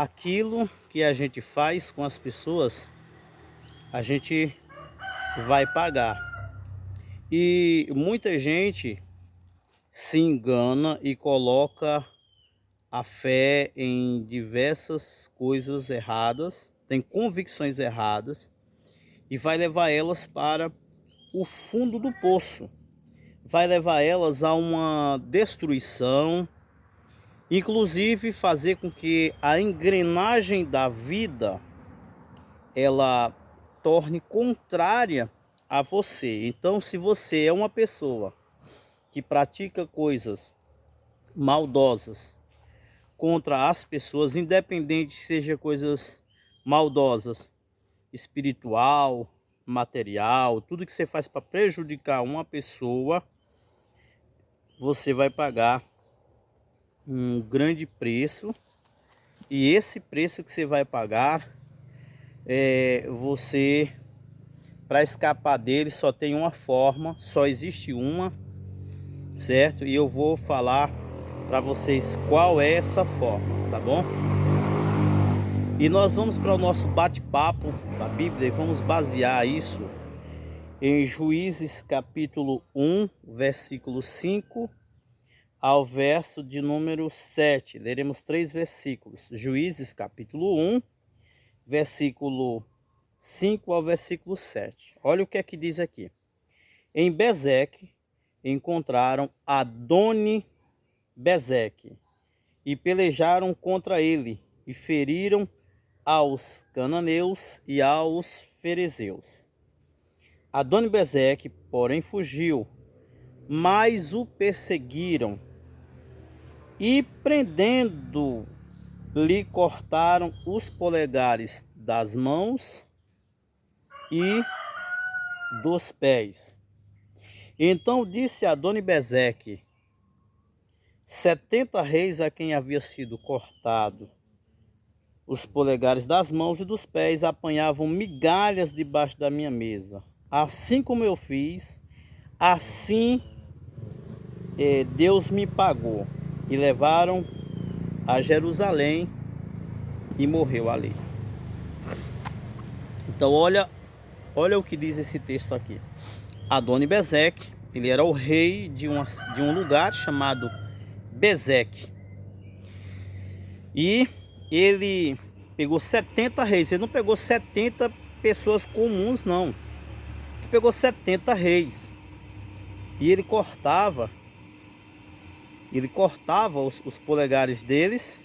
aquilo que a gente faz com as pessoas, a gente vai pagar. E muita gente se engana e coloca a fé em diversas coisas erradas, tem convicções erradas e vai levar elas para o fundo do poço. Vai levar elas a uma destruição, inclusive fazer com que a engrenagem da vida ela torne contrária a você. Então, se você é uma pessoa que pratica coisas maldosas contra as pessoas, independente seja coisas maldosas, espiritual, material, tudo que você faz para prejudicar uma pessoa, você vai pagar um grande preço. E esse preço que você vai pagar, você, para escapar dele, só tem uma forma, só existe uma, certo? E eu vou falar para vocês qual é essa forma, tá bom? E nós vamos para o nosso bate-papo da Bíblia e vamos basear isso em Juízes capítulo 1, versículo 5 ao verso de número 7. Leremos 3 versículos. Juízes capítulo 1, versículo 5 ao versículo 7. Olha o que é que diz aqui. Em Bezeque encontraram Adoni-Bezeque e pelejaram contra ele e feriram aos cananeus e aos ferezeus. Adoni-Bezeque, porém, fugiu, mas o perseguiram e, prendendo, lhe cortaram os polegares das mãos e dos pés. Então disse Adoni-Bezeque: 70 reis a quem havia sido cortado os polegares das mãos e dos pés apanhavam migalhas debaixo da minha mesa. Assim como eu fiz, assim Deus me pagou. E levaram a Jerusalém e morreu ali. Então olha o que diz esse texto aqui. Adoni-Bezeque, ele era o rei de um lugar chamado Bezeque. E ele pegou 70 reis. Ele não pegou 70 pessoas comuns, não. Ele pegou 70 reis. E ele cortava os polegares deles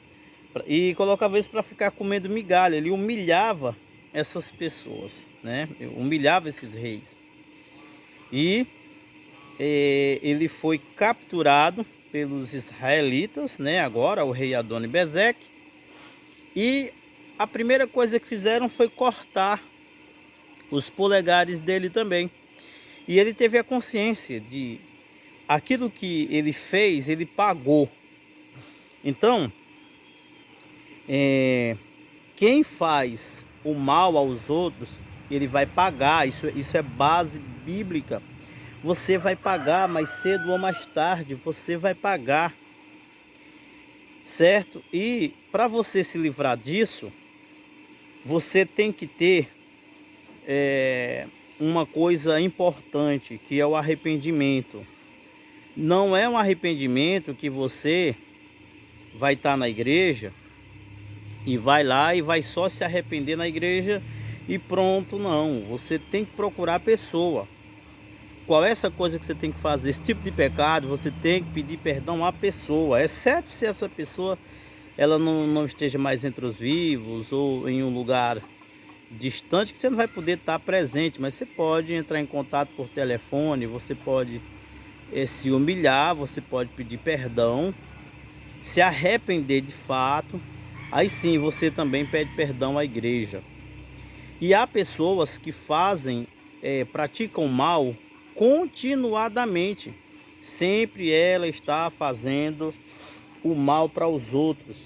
e colocava eles para ficar comendo migalha. Ele humilhava essas pessoas, né? Humilhava esses reis. E ele foi capturado pelos israelitas, né? Agora o rei Adoni-Bezeque. E a primeira coisa que fizeram foi cortar os polegares dele também. E ele teve a consciência de aquilo que ele fez, ele pagou. Então, quem faz o mal aos outros, ele vai pagar. Isso é base bíblica. Você vai pagar mais cedo ou mais tarde, você vai pagar, certo? E para você se livrar disso, você tem que ter uma coisa importante, que é o arrependimento. Não é um arrependimento que você vai estar na igreja e vai lá e vai só se arrepender na igreja e pronto, não. Você tem que procurar a pessoa. Qual é essa coisa que você tem que fazer? Esse tipo de pecado, você tem que pedir perdão à pessoa, exceto se essa pessoa ela não esteja mais entre os vivos ou em um lugar distante que você não vai poder estar presente, mas você pode entrar em contato por telefone, você pode se humilhar, você pode pedir perdão, se arrepender de fato, aí sim você também pede perdão à igreja. E há pessoas que praticam mal continuadamente, sempre ela está fazendo o mal para os outros,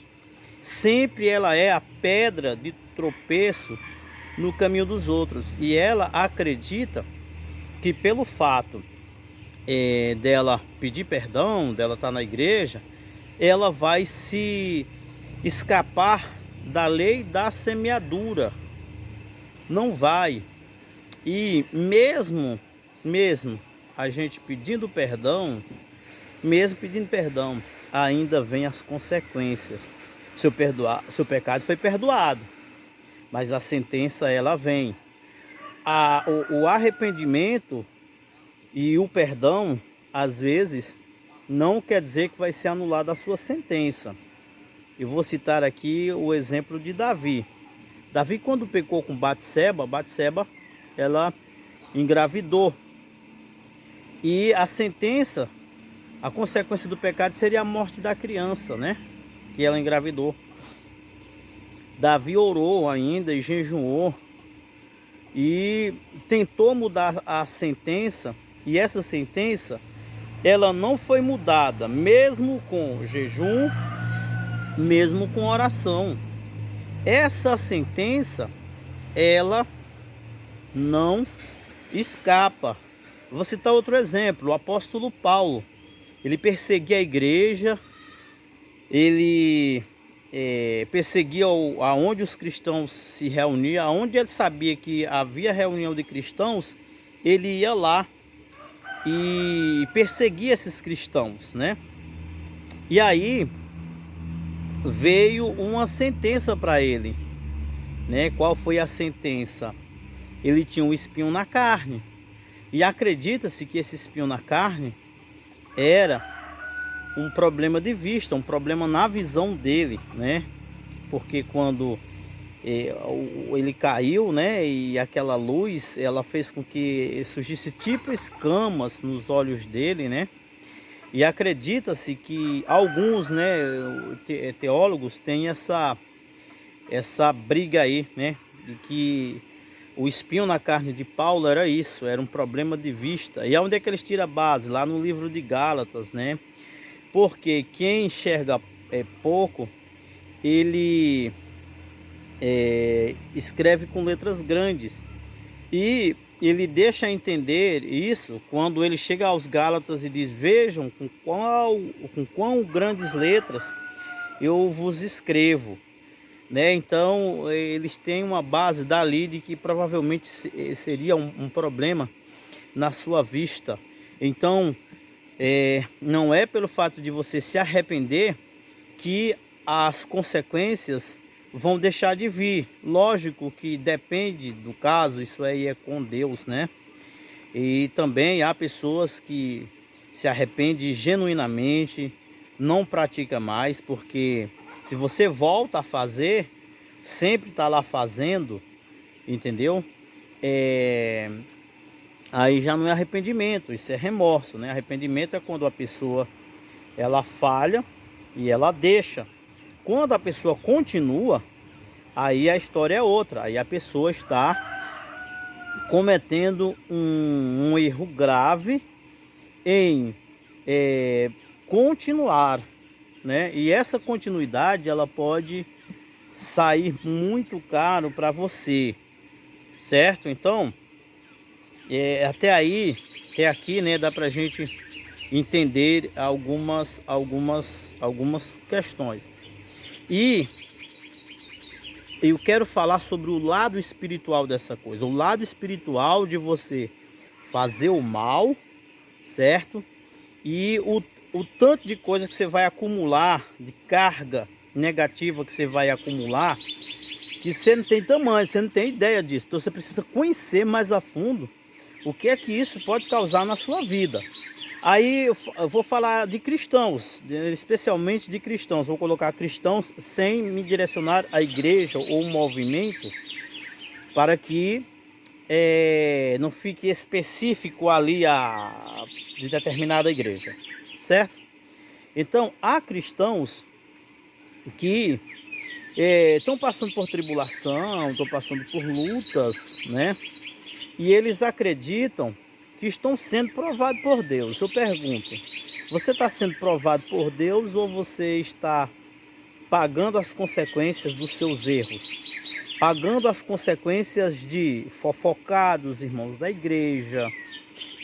sempre ela é a pedra de tropeço no caminho dos outros, e ela acredita que pelo fato dela pedir perdão, dela estar na igreja, ela vai se escapar da lei da semeadura. Não vai. E mesmo a gente pedindo perdão, ainda vem as consequências. Seu pecado foi perdoado, mas a sentença ela vem. O arrependimento e o perdão, às vezes, não quer dizer que vai ser anulada a sua sentença. Eu vou citar aqui o exemplo de Davi. Davi, quando pecou com Batseba, ela engravidou. E a sentença, a consequência do pecado seria a morte da criança, né? Que ela engravidou. Davi orou ainda e jejuou e tentou mudar a sentença, e essa sentença ela não foi mudada, mesmo com jejum, mesmo com oração. Essa sentença ela não escapa. Vou citar outro exemplo, o apóstolo Paulo. Ele perseguia a igreja, ele perseguia aonde os cristãos se reuniam, aonde ele sabia que havia reunião de cristãos, ele ia lá e perseguia esses cristãos, né? E aí veio uma sentença para ele, né? Qual foi a sentença? Ele tinha um espinho na carne, e acredita-se que esse espinho na carne era um problema de vista, um problema na visão dele, né? Porque quando ele caiu, né? E aquela luz, ela fez com que surgisse tipo escamas nos olhos dele, né? E acredita-se que alguns, né, teólogos têm essa briga aí, né? De que o espinho na carne de Paulo era isso, era um problema de vista. E aonde é que eles tiram a base? Lá no livro de Gálatas, né? Porque quem enxerga pouco, ele escreve com letras grandes. E ele deixa entender isso quando ele chega aos Gálatas e diz: vejam com quão grandes letras eu vos escrevo. Né? Então eles têm uma base dali de que provavelmente seria um problema na sua vista. Então não é pelo fato de você se arrepender que as consequências vão deixar de vir. Lógico que depende do caso, isso aí é com Deus, né? E também há pessoas que se arrependem genuinamente, não pratica mais, porque se você volta a fazer, sempre está lá fazendo, entendeu? Aí já não é arrependimento, isso é remorso, né? Arrependimento é quando a pessoa ela falha e ela deixa. Quando a pessoa continua, aí a história é outra. Aí a pessoa está cometendo um erro grave em continuar, né? E essa continuidade ela pode sair muito caro para você, certo? Então até aqui, né, dá pra gente entender algumas questões. E eu quero falar sobre o lado espiritual dessa coisa. O lado espiritual de você fazer o mal, certo? E o tanto de coisa que você vai acumular, de carga negativa que você vai acumular, que você não tem tamanho, você não tem ideia disso. Então você precisa conhecer mais a fundo o que é que isso pode causar na sua vida. Aí eu vou falar de cristãos, especialmente de cristãos. Vou colocar cristãos sem me direcionar à igreja ou movimento, para que não fique específico ali de determinada igreja, certo? Então há cristãos que estão passando por tribulação, estão passando por lutas, né? E eles acreditam que estão sendo provados por Deus. Eu pergunto, você está sendo provado por Deus ou você está pagando as consequências dos seus erros? Pagando as consequências de fofocar dos irmãos da igreja,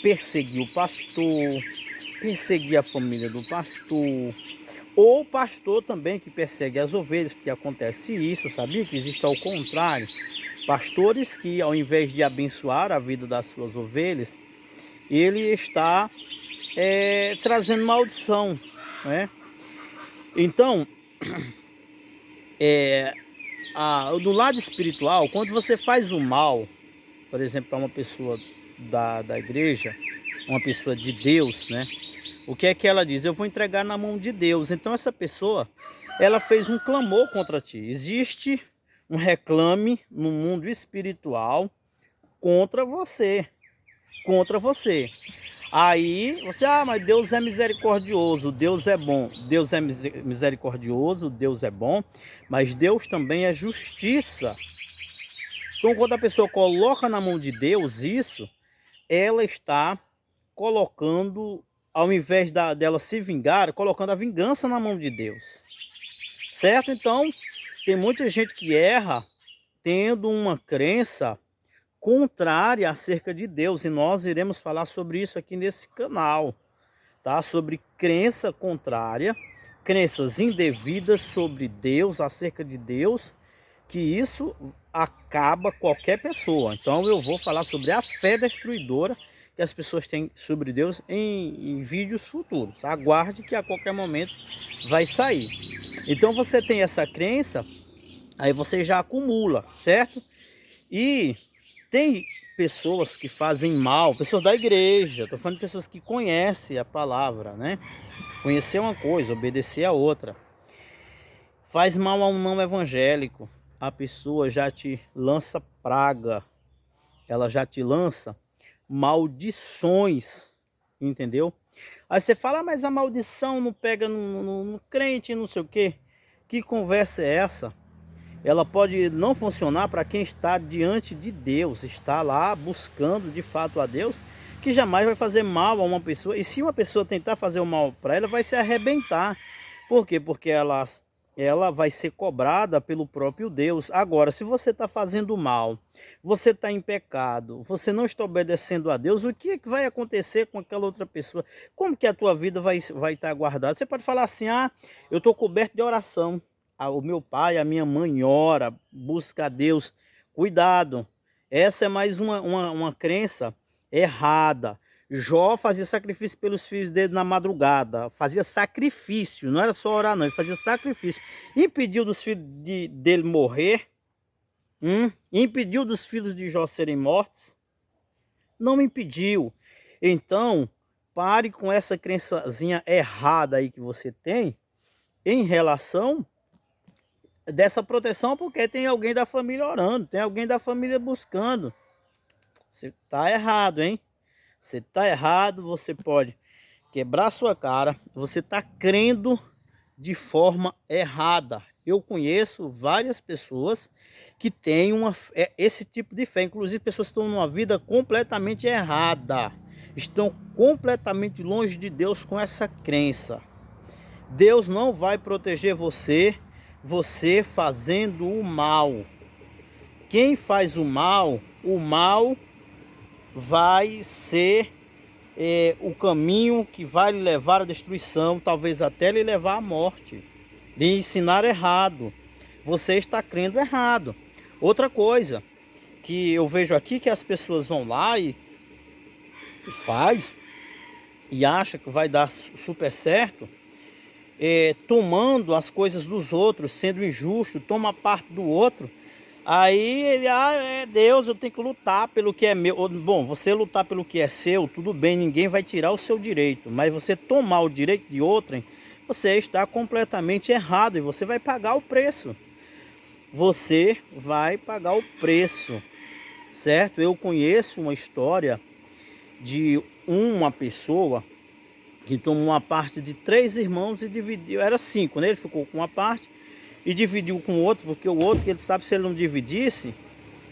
perseguir o pastor, perseguir a família do pastor, Ou pastor também que persegue as ovelhas, porque acontece isso, sabia que existe ao contrário. Pastores que ao invés de abençoar a vida das suas ovelhas, ele está trazendo maldição, né? Então, do lado espiritual, quando você faz o mal, por exemplo, para uma pessoa da igreja, uma pessoa de Deus, né? O que é que ela diz? Eu vou entregar na mão de Deus. Então essa pessoa, ela fez um clamor contra ti. Existe um reclame no mundo espiritual contra você. Contra você. Aí você, mas Deus é misericordioso, Deus é bom. Deus é misericordioso, Deus é bom, mas Deus também é justiça. Então quando a pessoa coloca na mão de Deus isso, ela está colocando, ao invés dela se vingar, colocando a vingança na mão de Deus. Certo? Então, tem muita gente que erra tendo uma crença contrária acerca de Deus. E nós iremos falar sobre isso aqui nesse canal. Tá? Sobre crença contrária, crenças indevidas sobre Deus, acerca de Deus, que isso acaba qualquer pessoa. Então eu vou falar sobre a fé destruidora que as pessoas têm sobre Deus em vídeos futuros. Aguarde que a qualquer momento vai sair. Então você tem essa crença, aí você já acumula, certo? E tem pessoas que fazem mal, pessoas da igreja, estou falando de pessoas que conhecem a palavra, né? Conhecer uma coisa, obedecer a outra. Faz mal a um não evangélico, a pessoa já te lança praga, ela já te lança maldições, entendeu? Aí você fala, mas a maldição não pega no crente, não sei o quê. Que conversa é essa? Ela pode não funcionar para quem está diante de Deus, está lá buscando de fato a Deus, que jamais vai fazer mal a uma pessoa. E se uma pessoa tentar fazer o mal para ela, vai se arrebentar. Por quê? Porque ela vai ser cobrada pelo próprio Deus. Agora, se você está fazendo mal, você está em pecado, você não está obedecendo a Deus, o que é que vai acontecer com aquela outra pessoa? Como que a tua vida vai estar guardada? Você pode falar assim, eu estou coberto de oração. O meu pai, a minha mãe ora, busca a Deus. Cuidado, essa é mais uma crença errada. Jó fazia sacrifício pelos filhos dele na madrugada, fazia sacrifício, não era só orar não, ele fazia sacrifício. Impediu dos filhos dele morrer, impediu dos filhos de Jó serem mortos, não impediu. Então, pare com essa crençazinha errada aí que você tem em relação dessa proteção, porque tem alguém da família orando, tem alguém da família buscando. Você está errado, hein? Você está errado, você pode quebrar sua cara, você está crendo de forma errada. Eu conheço várias pessoas que têm esse tipo de fé, inclusive pessoas que estão numa vida completamente errada, estão completamente longe de Deus com essa crença. Deus não vai proteger você fazendo o mal. Quem faz o mal vai ser o caminho que vai lhe levar à destruição, talvez até lhe levar à morte. Lhe ensinar errado. Você está crendo errado. Outra coisa que eu vejo aqui, que as pessoas vão lá e faz e acha que vai dar super certo, tomando as coisas dos outros, sendo injusto, toma parte do outro. Aí ele, é Deus, eu tenho que lutar pelo que é meu. Bom, você lutar pelo que é seu, tudo bem, ninguém vai tirar o seu direito. Mas você tomar o direito de outrem, você está completamente errado e você vai pagar o preço. Você vai pagar o preço, certo? Eu conheço uma história de uma pessoa que tomou uma parte de 3 irmãos e dividiu, era 5, né? Ele ficou com uma parte e dividiu com o outro, porque o outro, que ele sabe, se ele não dividisse,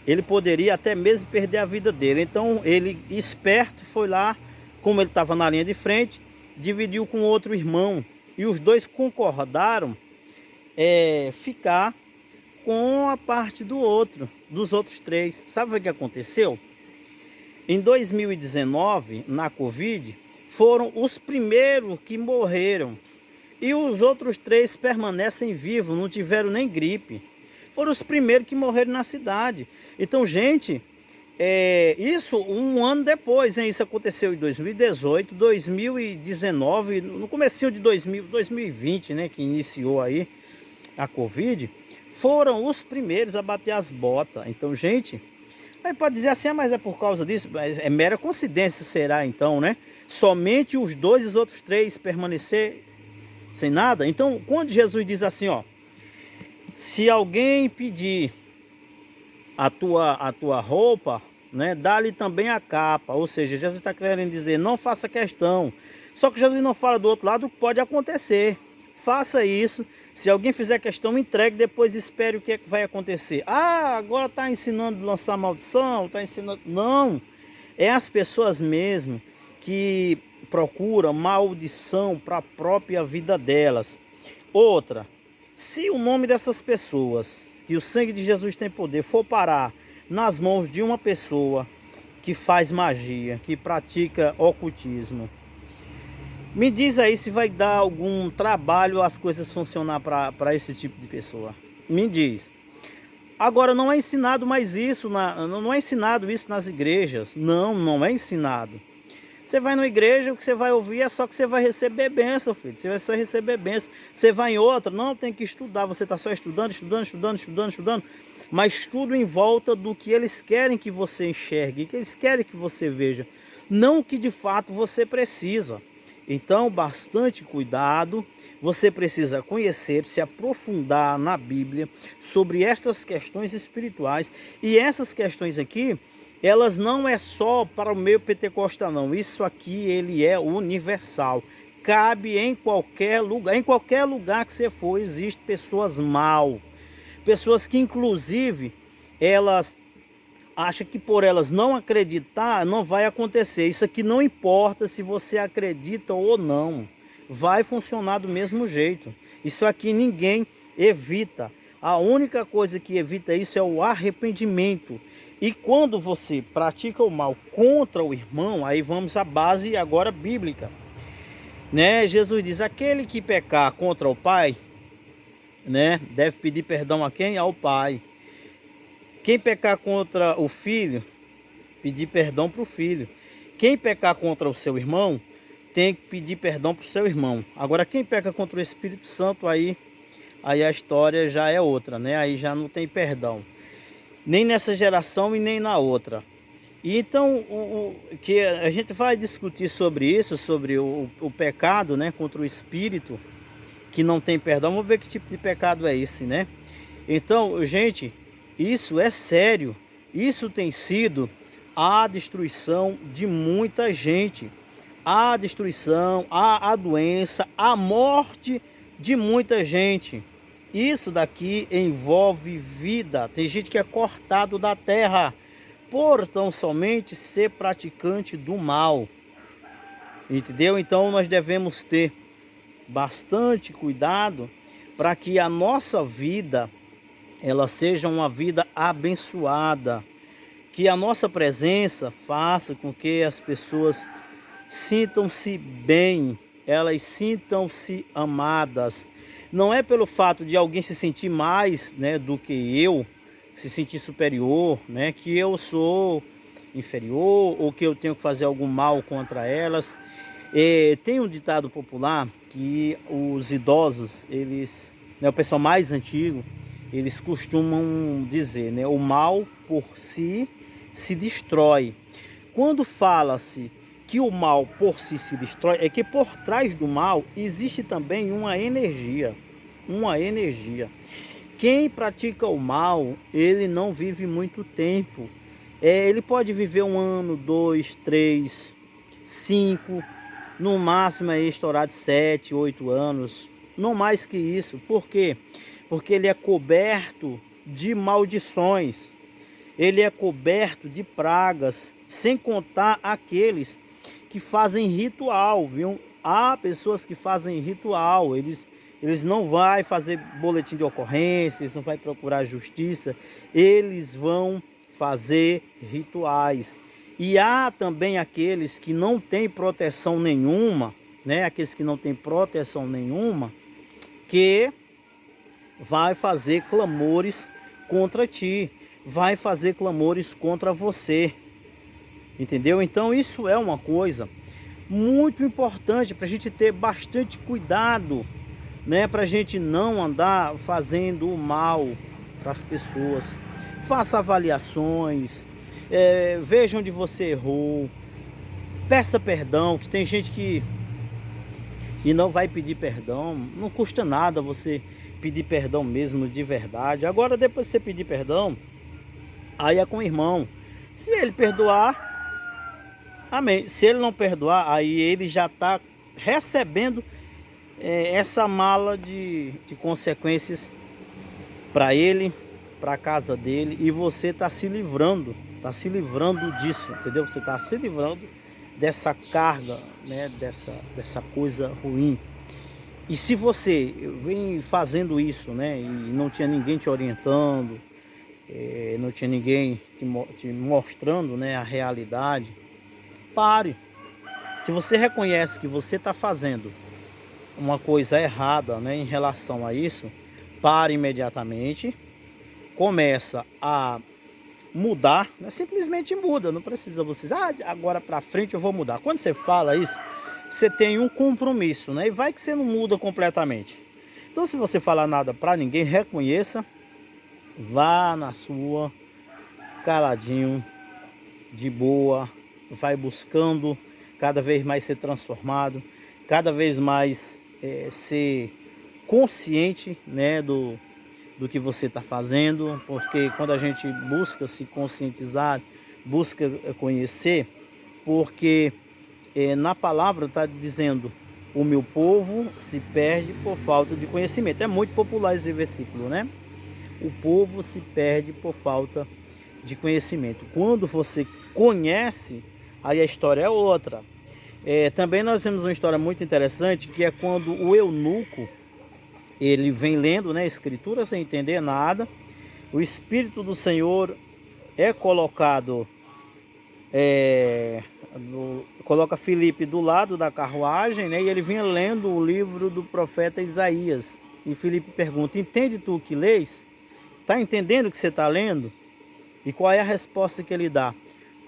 ele poderia até mesmo perder a vida dele. Então ele, esperto, foi lá, como ele estava na linha de frente, dividiu com outro irmão. E os dois concordaram ficar com a parte do outro, dos outros 3. Sabe o que aconteceu? Em 2019, na Covid, foram os primeiros que morreram. E os outros 3 permanecem vivos, não tiveram nem gripe. Foram os primeiros que morreram na cidade. Então, gente, isso um ano depois, hein? Isso aconteceu em 2018, 2019, no comecinho de 2020, né? Que iniciou aí a Covid. Foram os primeiros a bater as botas. Então, gente, aí pode dizer assim, mas é por causa disso? Mas é mera coincidência, será então, né? Somente os 2 e os outros 3 permanecer sem nada. Então, quando Jesus diz assim, ó, se alguém pedir a tua roupa, né, dá-lhe também a capa. Ou seja, Jesus está querendo dizer, não faça questão. Só que Jesus não fala do outro lado, pode acontecer. Faça isso. Se alguém fizer questão, entregue, depois espere o que é que vai acontecer. Ah, agora está ensinando a lançar maldição, está ensinando... Não, é as pessoas mesmo que procuram maldição para a própria vida delas. Outra, se o nome dessas pessoas, que o sangue de Jesus tem poder, for parar nas mãos de uma pessoa que faz magia, que pratica ocultismo, me diz aí se vai dar algum trabalho as coisas funcionar para esse tipo de pessoa. Me diz. Agora, não é ensinado mais isso, não é ensinado isso nas igrejas. Não é ensinado. Você vai numa igreja, o que você vai ouvir é só que você vai receber bênção, filho. Você vai só receber bênção. Você vai em outra, não, tem que estudar. Você está só estudando. Mas tudo em volta do que eles querem que você enxergue, que eles querem que você veja. Não o que de fato você precisa. Então, bastante cuidado. Você precisa conhecer, se aprofundar na Bíblia sobre estas questões espirituais. E essas questões aqui, elas não é só para o meio pentecostal, não. Isso aqui, ele é universal. Cabe em qualquer lugar. Em qualquer lugar que você for, existem pessoas mal. Pessoas que, inclusive, elas acham que por elas não acreditar, não vai acontecer. Isso aqui não importa se você acredita ou não. Vai funcionar do mesmo jeito. Isso aqui ninguém evita. A única coisa que evita isso é o arrependimento. E quando você pratica o mal contra o irmão, aí vamos à base agora bíblica, né? Jesus diz, aquele que pecar contra o pai, né, deve pedir perdão a quem? Ao pai. Quem pecar contra o filho, pedir perdão para o filho. Quem pecar contra o seu irmão, tem que pedir perdão para o seu irmão. Agora, quem peca contra o Espírito Santo, aí a história já é outra, né? Aí já não tem perdão. Nem nessa geração e nem na outra. E então, que a gente vai discutir sobre isso, sobre o pecado, né, contra o Espírito, que não tem perdão. Vamos ver que tipo de pecado é esse, né? Então, gente, isso é sério. Isso tem sido a destruição de muita gente. A destruição, a doença, a morte de muita gente. Isso daqui envolve vida. Tem gente que é cortado da terra por tão somente ser praticante do mal. Entendeu? Então nós devemos ter bastante cuidado para que a nossa vida ela seja uma vida abençoada. Que a nossa presença faça com que as pessoas sintam-se bem, elas sintam-se amadas. Não é pelo fato de alguém se sentir mais, né, do que eu, se sentir superior, né, que eu sou inferior ou que eu tenho que fazer algum mal contra elas. Tem um ditado popular que os idosos, eles, né, o pessoal mais antigo, eles costumam dizer, né, o mal por si se destrói. Quando fala-se que o mal por si se destrói, é que por trás do mal existe também uma energia. Uma energia. Quem pratica o mal, ele não vive muito tempo. Ele pode viver 1 ano, 2, 3, 5, no máximo aí estourar de 7, 8 anos. Não mais que isso. Por quê? Porque ele é coberto de maldições. Ele é coberto de pragas, sem contar aqueles que fazem ritual, viu? Há pessoas que fazem ritual, eles não vão fazer boletim de ocorrência, eles não vão procurar justiça, eles vão fazer rituais. E há também aqueles que não têm proteção nenhuma, né, aqueles que não têm proteção nenhuma, que vai fazer clamores contra ti, vai fazer clamores contra você, entendeu? Então isso é uma coisa muito importante para a gente ter bastante cuidado, né, para a gente não andar fazendo o mal para as pessoas. Faça avaliações, veja onde você errou, peça perdão, que tem gente que não vai pedir perdão. Não custa nada você pedir perdão mesmo de verdade. Agora, depois que você pedir perdão, aí é com o irmão. Se ele perdoar, amém. Se ele não perdoar, aí ele já está recebendo essa mala de consequências para ele, para a casa dele, e você está se livrando disso, entendeu? Você está se livrando dessa carga, né, dessa coisa ruim. E se você vem fazendo isso, né, e não tinha ninguém te orientando, não tinha ninguém te mostrando, né, a realidade, pare. Se você reconhece que você está fazendo uma coisa errada, né, em relação a isso, pare imediatamente, começa a mudar, né? Simplesmente muda, não precisa você, agora para frente eu vou mudar. Quando você fala isso, você tem um compromisso, né? E vai que você não muda completamente. Então, se você falar nada para ninguém, reconheça, vá na sua, caladinho, de boa, vai buscando cada vez mais ser transformado, cada vez mais ser consciente, né, do que você está fazendo, porque quando a gente busca se conscientizar, busca conhecer, porque na palavra está dizendo: o meu povo se perde por falta de conhecimento. É muito popular esse versículo, né? O povo se perde por falta de conhecimento. Quando você conhece, aí a história é outra. Também nós temos uma história muito interessante, que é quando o eunuco, ele vem lendo, né, a escritura sem entender nada. O Espírito do Senhor é colocado, coloca Filipe do lado da carruagem, né, e ele vinha lendo o livro do profeta Isaías. E Filipe pergunta: entende tu o que lês? Está entendendo o que você está lendo? E qual é a resposta que ele dá?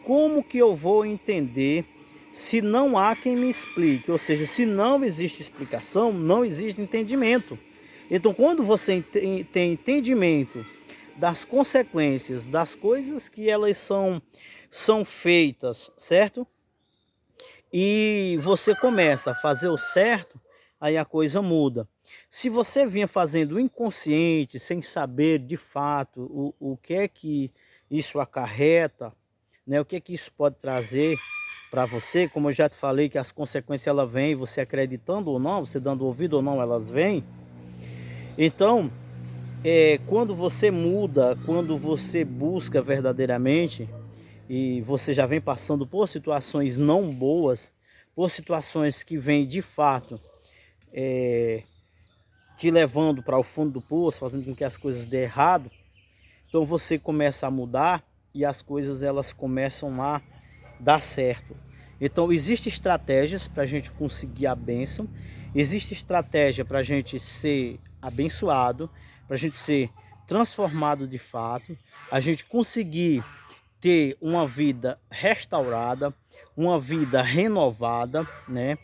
Como que eu vou entender se não há quem me explique? Ou seja, se não existe explicação, não existe entendimento. Então, quando você tem entendimento das consequências, das coisas que elas são feitas, certo? E você começa a fazer o certo, aí a coisa muda. Se você vinha fazendo inconsciente, sem saber de fato o que é que isso acarreta, né? O que é que isso pode trazer para você, como eu já te falei, que as consequências elas vêm, você acreditando ou não, você dando ouvido ou não, elas vêm. Então, quando você muda, quando você busca verdadeiramente, e você já vem passando por situações não boas, por situações que vêm de fato te levando para o fundo do poço, fazendo com que as coisas dê errado, então você começa a mudar e as coisas elas começam a dar certo. Então existem estratégias para a gente conseguir a bênção, existe estratégia para a gente ser abençoado, para a gente ser transformado de fato, a gente conseguir ter uma vida restaurada, uma vida renovada, né,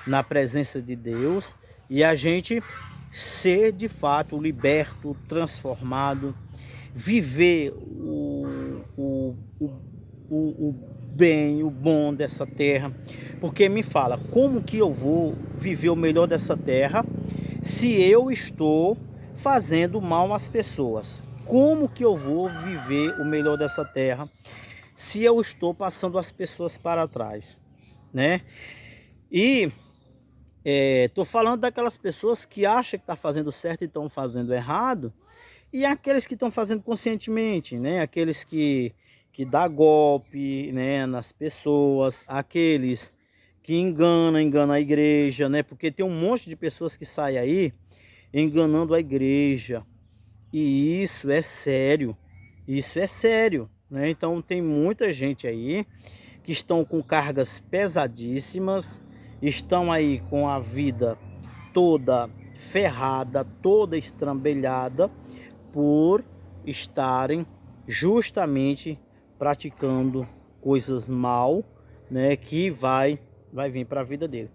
na presença de Deus, e a gente ser de fato liberto, transformado, viver o bem, o bom dessa terra. Porque me fala, como que eu vou viver o melhor dessa terra se eu estou fazendo mal às pessoas? Como que eu vou viver o melhor dessa terra se eu estou passando as pessoas para trás, né? E estou falando daquelas pessoas que acham que está fazendo certo e estão fazendo errado, e aqueles que estão fazendo conscientemente, né? Aqueles que dá golpe, né, nas pessoas, aqueles que enganam a igreja, né? Porque tem um monte de pessoas que saem aí enganando a igreja, e isso é sério, né? Então tem muita gente aí que estão com cargas pesadíssimas estão aí com a vida toda ferrada, toda estrambelhada, por estarem justamente praticando coisas mal, né, que vai vir para a vida dele.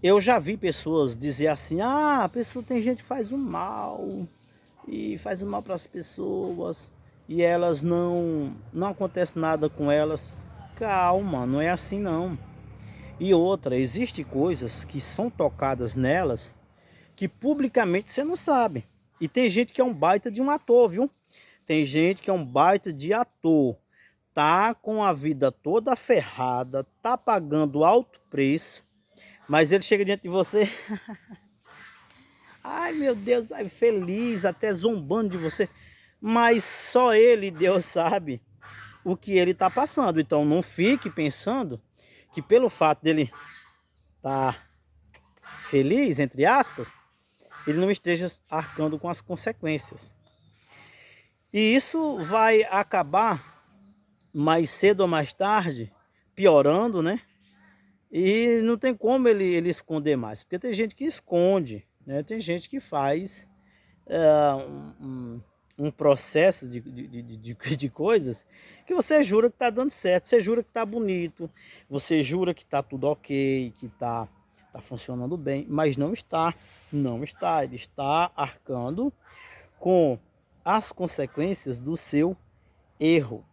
Eu já vi pessoas dizer assim: ah, a pessoa, tem gente que faz o mal e faz o mal para as pessoas e elas não acontece nada com elas. Calma, não é assim não. E outra, existem coisas que são tocadas nelas que publicamente você não sabe. E tem gente que é um baita de um ator, viu? Tem gente que é um baita de ator. Tá com a vida toda ferrada, tá pagando alto preço, mas ele chega diante de você, ai meu Deus, ai, feliz, até zombando de você. Mas só ele, Deus, sabe o que ele está passando. Então não fique pensando que pelo fato dele estar feliz, entre aspas, ele não esteja arcando com as consequências. E isso vai acabar mais cedo ou mais tarde piorando, né? E não tem como ele esconder mais, porque tem gente que esconde, né? Tem gente que faz um processo de coisas que você jura que está dando certo, você jura que está bonito, você jura que está tudo ok, que tá funcionando bem, mas não está, ele está arcando com as consequências do seu erro,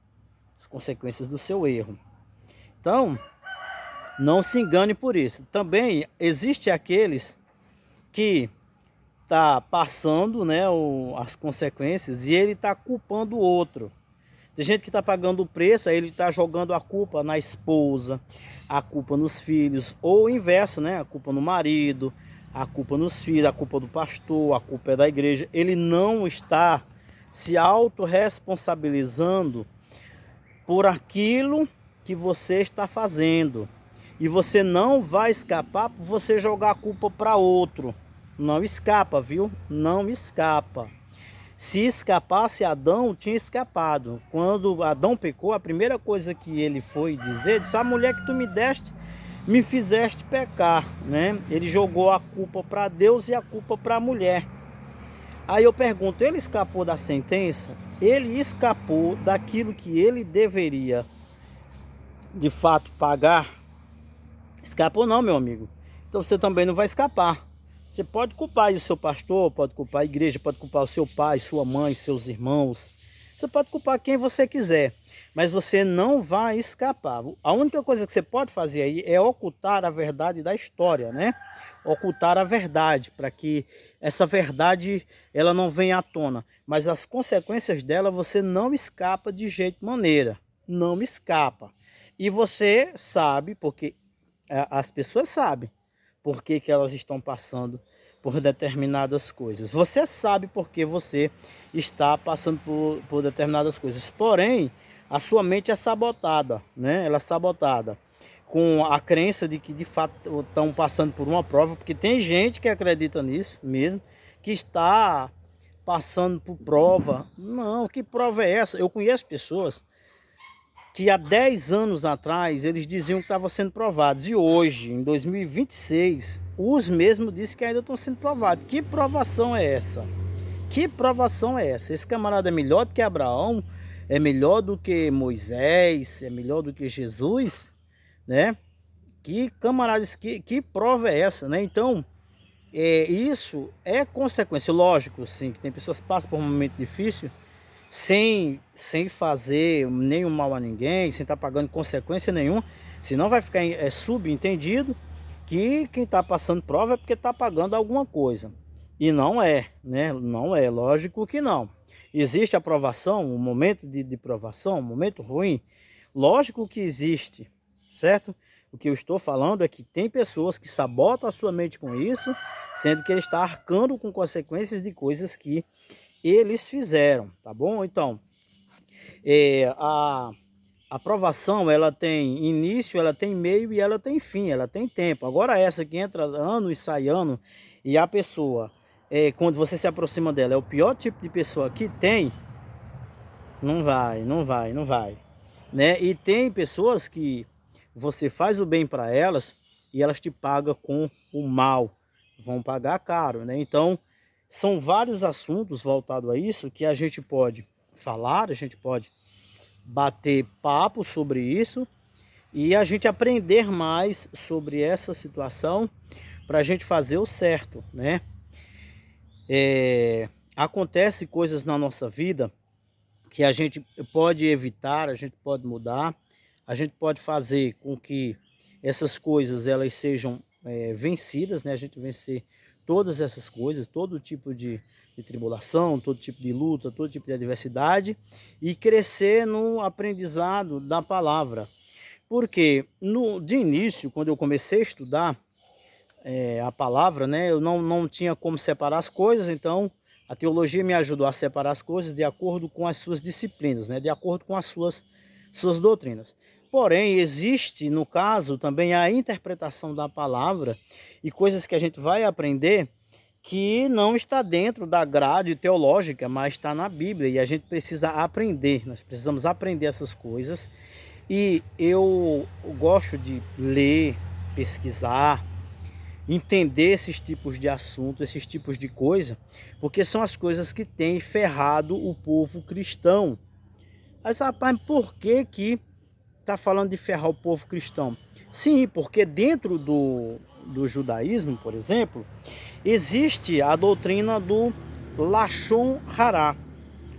Então, não se engane por isso. Também existe aqueles que tá passando, né, as consequências e ele tá culpando o outro. Tem gente que está pagando o preço, aí ele está jogando a culpa na esposa, a culpa nos filhos, ou o inverso, né? A culpa no marido, a culpa nos filhos, a culpa do pastor, a culpa é da igreja. Ele não está se autorresponsabilizando por aquilo que você está fazendo. E você não vai escapar por você jogar a culpa para outro. Não escapa, viu? Não escapa. Se escapasse, Adão tinha escapado. Quando Adão pecou, a primeira coisa que ele foi dizer, disse: a mulher que tu me deste, me fizeste pecar, né? Ele jogou a culpa para Deus e a culpa para a mulher. Aí eu pergunto, ele escapou da sentença? Ele escapou daquilo que ele deveria, de fato, pagar? Escapou não, meu amigo. Então você também não vai escapar. Você pode culpar o seu pastor, pode culpar a igreja, pode culpar o seu pai, sua mãe, seus irmãos. Você pode culpar quem você quiser, mas você não vai escapar. A única coisa que você pode fazer aí é ocultar a verdade da história, né? Ocultar a verdade, para que essa verdade ela não venha à tona. Mas as consequências dela você não escapa de jeito maneira. Não escapa. E você sabe, porque as pessoas sabem por que elas estão passando por determinadas coisas. Você sabe por que você está passando por determinadas coisas. Porém, a sua mente é sabotada, né? Ela é sabotada com a crença de que de fato estão passando por uma prova, porque tem gente que acredita nisso mesmo, que está passando por prova. Não, que prova é essa? Eu conheço pessoas que há 10 anos atrás eles diziam que estavam sendo provados, e hoje, em 2026, os mesmos dizem que ainda estão sendo provados. Que provação é essa? Que provação é essa? Esse camarada é melhor do que Abraão, é melhor do que Moisés, é melhor do que Jesus, né? Que camaradas, que prova é essa, né? Então, isso é consequência, lógico, sim, que tem pessoas que passam por um momento difícil, sem fazer nenhum mal a ninguém, sem estar pagando consequência nenhuma, senão vai ficar subentendido que quem está passando prova é porque está pagando alguma coisa. E não é, né? Não é, lógico que não. Existe a provação, um momento de provação, um momento ruim, lógico que existe, certo? O que eu estou falando é que tem pessoas que sabotam a sua mente com isso, sendo que ele está arcando com consequências de coisas que eles fizeram, tá bom? Então, a provação, ela tem início, ela tem meio e ela tem fim, ela tem tempo. Agora essa que entra ano e sai ano, e a pessoa, quando você se aproxima dela, é o pior tipo de pessoa que tem, não vai, né? E tem pessoas que você faz o bem para elas, e elas te pagam com o mal, vão pagar caro, né? Então, são vários assuntos voltados a isso que a gente pode falar, a gente pode bater papo sobre isso e a gente aprender mais sobre essa situação para a gente fazer o certo, né? Acontece coisas na nossa vida que a gente pode evitar, a gente pode mudar, a gente pode fazer com que essas coisas elas sejam vencidas, né? A gente vencer todas essas coisas, todo tipo de tribulação, todo tipo de luta, todo tipo de adversidade e crescer no aprendizado da palavra. Porque de início, quando eu comecei a estudar a palavra, né, eu não tinha como separar as coisas, então a teologia me ajudou a separar as coisas de acordo com as suas disciplinas, né, de acordo com as suas doutrinas. Porém, existe, no caso, também a interpretação da palavra e coisas que a gente vai aprender que não está dentro da grade teológica, mas está na Bíblia e a gente precisa aprender, nós precisamos aprender essas coisas. E eu gosto de ler, pesquisar, entender esses tipos de assuntos, esses tipos de coisa, porque são as coisas que têm ferrado o povo cristão. Aí, rapaz, por que está falando de ferrar o povo cristão? Sim, porque dentro do judaísmo, por exemplo, existe a doutrina do Lashon Hará.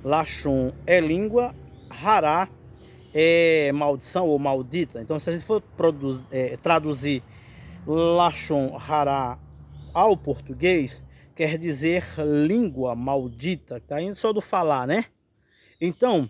Lashon é língua, Hará é maldição ou maldita. Então, se a gente for traduzir Lashon Hará ao português, quer dizer língua maldita, tá indo só do falar, né? Então,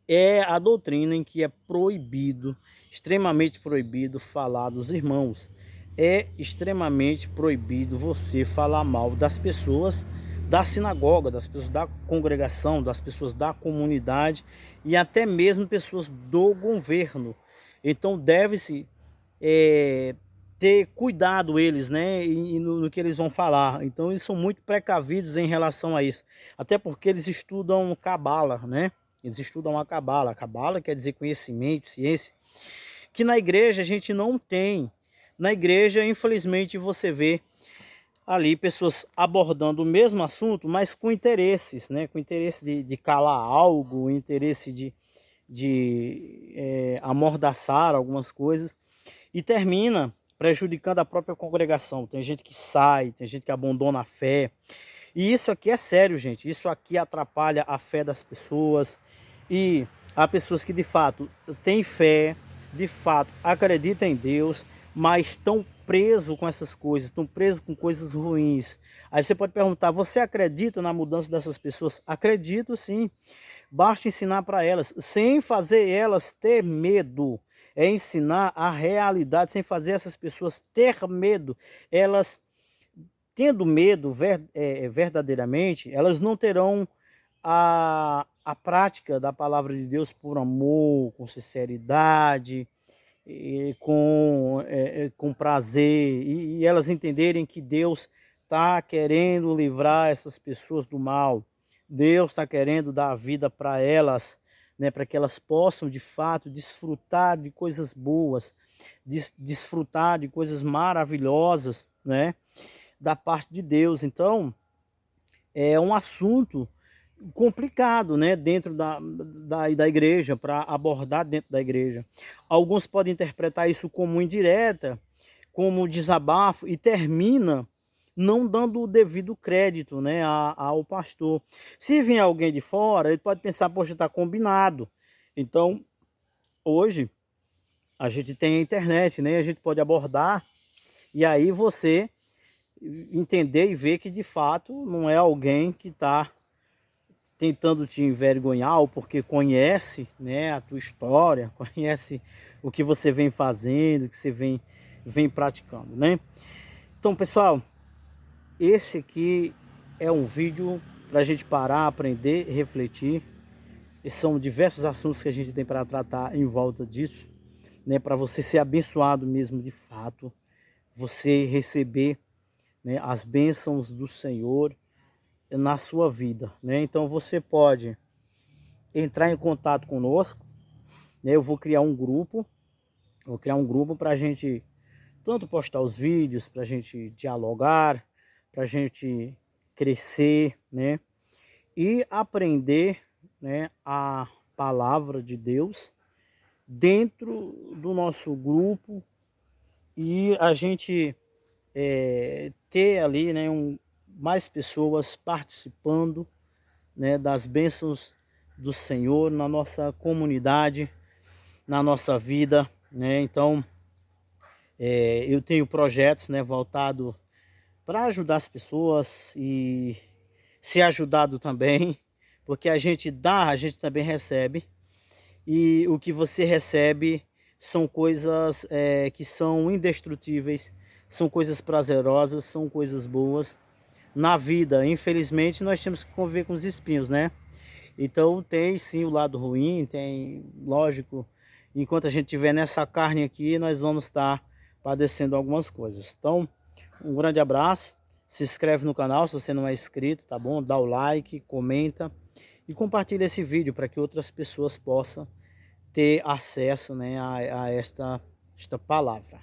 é a doutrina em que é proibido, extremamente proibido falar dos irmãos. É extremamente proibido você falar mal das pessoas da sinagoga, das pessoas da congregação, das pessoas da comunidade e até mesmo pessoas do governo. Então deve-se ter cuidado eles, né, e no que eles vão falar. Então eles são muito precavidos em relação a isso. Até porque eles estudam cabala, né? Eles estudam a cabala. A cabala quer dizer conhecimento, ciência, que na igreja a gente não tem. Na igreja, infelizmente, você vê ali pessoas abordando o mesmo assunto, mas com interesses, né? Com interesse de calar algo, interesse de amordaçar algumas coisas e termina prejudicando a própria congregação. Tem gente que sai, tem gente que abandona a fé. E isso aqui é sério, gente. Isso aqui atrapalha a fé das pessoas. E há pessoas que de fato têm fé, de fato acreditam em Deus, mas estão presos com essas coisas, estão presos com coisas ruins. Aí você pode perguntar, você acredita na mudança dessas pessoas? Acredito sim. Basta ensinar para elas, sem fazer elas ter medo. É ensinar a realidade, sem fazer essas pessoas ter medo. Elas, tendo medo verdadeiramente, elas não terão a prática da palavra de Deus por amor, com sinceridade, com prazer, e elas entenderem que Deus está querendo livrar essas pessoas do mal. Deus está querendo dar a vida para elas, né, para que elas possam de fato desfrutar de coisas boas, desfrutar de coisas maravilhosas, né, da parte de Deus. Então, é um assunto complicado, né, dentro da igreja, para abordar dentro da igreja. Alguns podem interpretar isso como indireta, como desabafo, e termina não dando o devido crédito, né, ao pastor. Se vier alguém de fora, ele pode pensar, poxa, está combinado. Então, hoje, a gente tem a internet, né, a gente pode abordar, e aí você entender e ver que de fato não é alguém que está tentando te envergonhar, ou porque conhece, né, a tua história, conhece o que você vem fazendo, o que você vem praticando, né? Então, pessoal, esse aqui é um vídeo para a gente parar, aprender, refletir. E são diversos assuntos que a gente tem para tratar em volta disso, né, para você ser abençoado mesmo de fato, você receber, né, as bênçãos do Senhor na sua vida, né? Então você pode entrar em contato conosco, né? Eu vou criar um grupo para a gente tanto postar os vídeos para a gente dialogar, para a gente crescer, né? E aprender, né, a palavra de Deus dentro do nosso grupo e a gente ter ali, né, mais pessoas participando, né, das bênçãos do Senhor na nossa comunidade, na nossa vida, né? Então, eu tenho projetos, né, voltado para ajudar as pessoas e ser ajudado também, porque a gente dá, a gente também recebe, e o que você recebe são coisas que são indestrutíveis, são coisas prazerosas, são coisas boas na vida. Infelizmente nós temos que conviver com os espinhos, né? Então tem sim o lado ruim, tem, lógico, enquanto a gente estiver nessa carne aqui, nós vamos estar padecendo algumas coisas. Então, um grande abraço, se inscreve no canal se você não é inscrito, tá bom? Dá o like, comenta e compartilha esse vídeo para que outras pessoas possam ter acesso, né, a esta palavra.